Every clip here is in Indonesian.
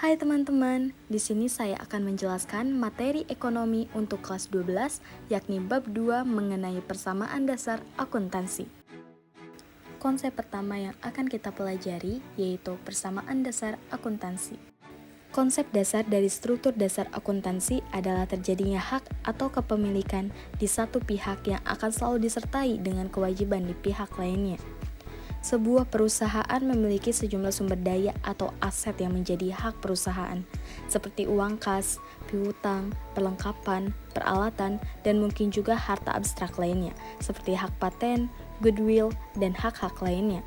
Hai teman-teman, di sini saya akan menjelaskan materi ekonomi untuk kelas 12, yakni bab 2 mengenai persamaan dasar akuntansi. Konsep pertama yang akan kita pelajari yaitu persamaan dasar akuntansi. Konsep dasar dari struktur dasar akuntansi adalah terjadinya hak atau kepemilikan di satu pihak yang akan selalu disertai dengan kewajiban di pihak lainnya. Sebuah perusahaan memiliki sejumlah sumber daya atau aset yang menjadi hak perusahaan, seperti uang kas, piutang, perlengkapan, peralatan, dan mungkin juga harta abstrak lainnya, seperti hak paten, goodwill, dan hak-hak lainnya.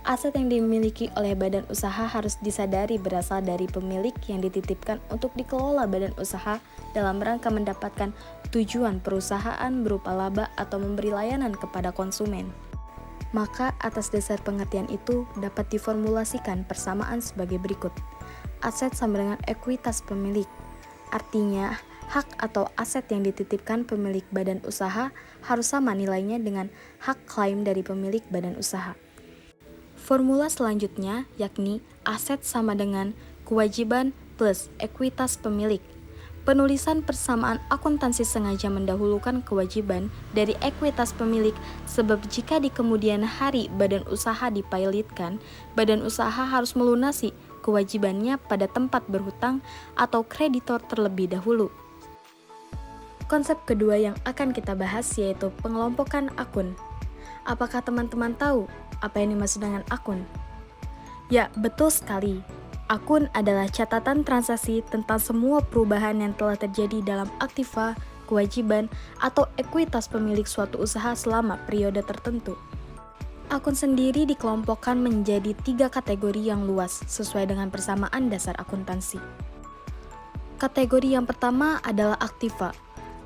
Aset yang dimiliki oleh badan usaha harus disadari berasal dari pemilik yang dititipkan untuk dikelola badan usaha dalam rangka mendapatkan tujuan perusahaan berupa laba atau memberi layanan kepada konsumen. Maka atas dasar pengertian itu dapat diformulasikan persamaan sebagai berikut. Aset sama dengan ekuitas pemilik. Artinya, hak atau aset yang dititipkan pemilik badan usaha harus sama nilainya dengan hak klaim dari pemilik badan usaha. Formula selanjutnya yakni aset sama dengan kewajiban plus ekuitas pemilik. Penulisan persamaan akuntansi sengaja mendahulukan kewajiban dari ekuitas pemilik sebab jika di kemudian hari badan usaha dipilotkan, badan usaha harus melunasi kewajibannya pada tempat berhutang atau kreditor terlebih dahulu. Konsep kedua yang akan kita bahas yaitu pengelompokan akun. Apakah teman-teman tahu apa yang dimaksud dengan akun? Ya, betul sekali. Akun adalah catatan transaksi tentang semua perubahan yang telah terjadi dalam aktiva, kewajiban, atau ekuitas pemilik suatu usaha selama periode tertentu. Akun sendiri dikelompokkan menjadi 3 kategori yang luas sesuai dengan persamaan dasar akuntansi. Kategori yang pertama adalah aktiva.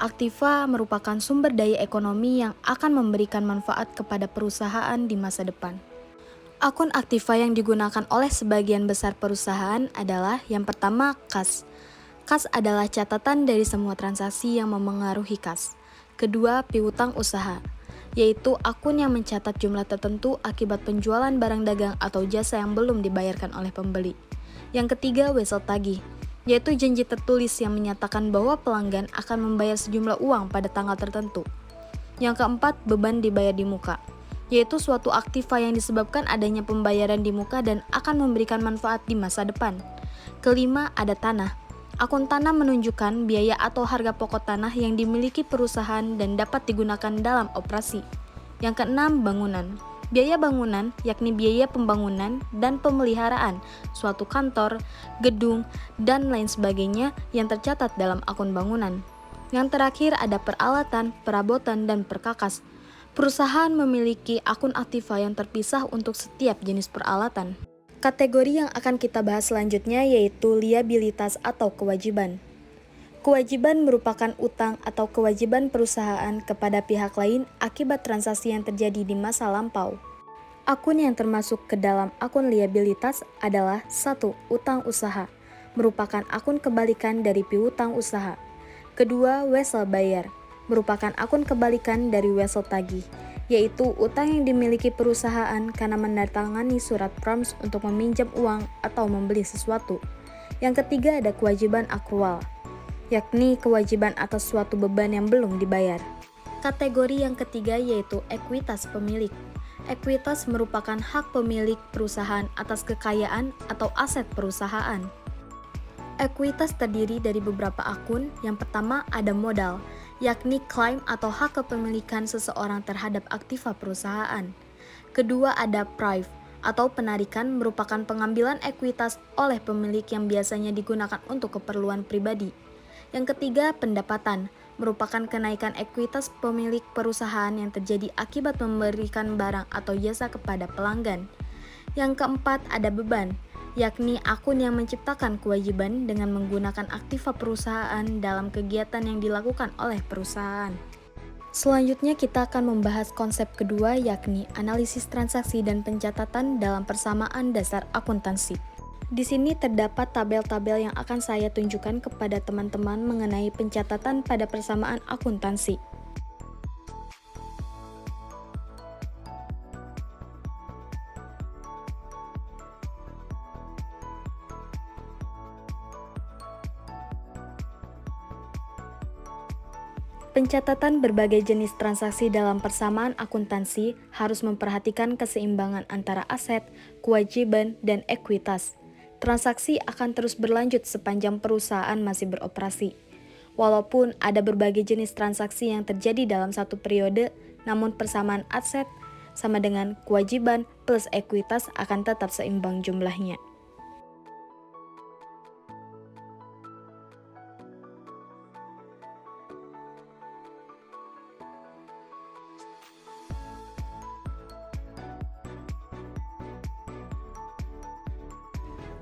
Aktiva merupakan sumber daya ekonomi yang akan memberikan manfaat kepada perusahaan di masa depan. Akun aktiva yang digunakan oleh sebagian besar perusahaan adalah yang pertama kas. Kas adalah catatan dari semua transaksi yang memengaruhi kas. Kedua, piutang usaha, yaitu akun yang mencatat jumlah tertentu akibat penjualan barang dagang atau jasa yang belum dibayarkan oleh pembeli. Yang ketiga, wesel tagih, yaitu janji tertulis yang menyatakan bahwa pelanggan akan membayar sejumlah uang pada tanggal tertentu. Yang keempat, beban dibayar di muka, yaitu suatu aktiva yang disebabkan adanya pembayaran di muka dan akan memberikan manfaat di masa depan. Kelima, ada tanah. Akun tanah menunjukkan biaya atau harga pokok tanah yang dimiliki perusahaan dan dapat digunakan dalam operasi. Yang keenam, bangunan. Biaya bangunan yakni biaya pembangunan dan pemeliharaan suatu kantor, gedung, dan lain sebagainya yang tercatat dalam akun bangunan. Yang terakhir ada peralatan, perabotan, dan perkakas. Perusahaan memiliki akun aktiva yang terpisah untuk setiap jenis peralatan. Kategori yang akan kita bahas selanjutnya yaitu liabilitas atau kewajiban. Kewajiban merupakan utang atau kewajiban perusahaan kepada pihak lain akibat transaksi yang terjadi di masa lampau. Akun yang termasuk ke dalam akun liabilitas adalah 1. Utang usaha, merupakan akun kebalikan dari piutang usaha. Kedua, wesel bayar, merupakan akun kebalikan dari wesel tagih, yaitu utang yang dimiliki perusahaan karena menandatangani surat proms untuk meminjam uang atau membeli sesuatu. Yang ketiga ada kewajiban akrual, yakni kewajiban atas suatu beban yang belum dibayar. Kategori yang ketiga yaitu ekuitas pemilik. Ekuitas merupakan hak pemilik perusahaan atas kekayaan atau aset perusahaan. Ekuitas terdiri dari beberapa akun. Yang pertama ada modal, yakni klaim atau hak kepemilikan seseorang terhadap aktiva perusahaan. Kedua ada prive atau penarikan, merupakan pengambilan ekuitas oleh pemilik yang biasanya digunakan untuk keperluan pribadi. Yang ketiga pendapatan, merupakan kenaikan ekuitas pemilik perusahaan yang terjadi akibat memberikan barang atau jasa kepada pelanggan. Yang keempat ada beban, yakni akun yang menciptakan kewajiban dengan menggunakan aktiva perusahaan dalam kegiatan yang dilakukan oleh perusahaan. Selanjutnya kita akan membahas konsep kedua yakni analisis transaksi dan pencatatan dalam persamaan dasar akuntansi. Di sini terdapat tabel-tabel yang akan saya tunjukkan kepada teman-teman mengenai pencatatan pada persamaan akuntansi. Pencatatan berbagai jenis transaksi dalam persamaan akuntansi harus memperhatikan keseimbangan antara aset, kewajiban, dan ekuitas. Transaksi akan terus berlanjut sepanjang perusahaan masih beroperasi. Walaupun ada berbagai jenis transaksi yang terjadi dalam satu periode, namun persamaan aset sama dengan kewajiban plus ekuitas akan tetap seimbang jumlahnya.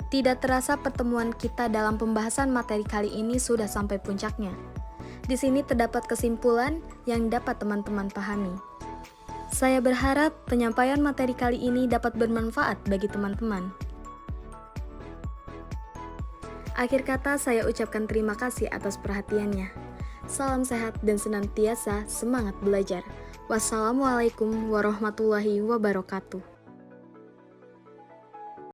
Tidak terasa pertemuan kita dalam pembahasan materi kali ini sudah sampai puncaknya. Di sini terdapat kesimpulan yang dapat teman-teman pahami. Saya berharap penyampaian materi kali ini dapat bermanfaat bagi teman-teman. Akhir kata saya ucapkan terima kasih atas perhatiannya. Salam sehat dan senantiasa semangat belajar. Wassalamualaikum warahmatullahi wabarakatuh.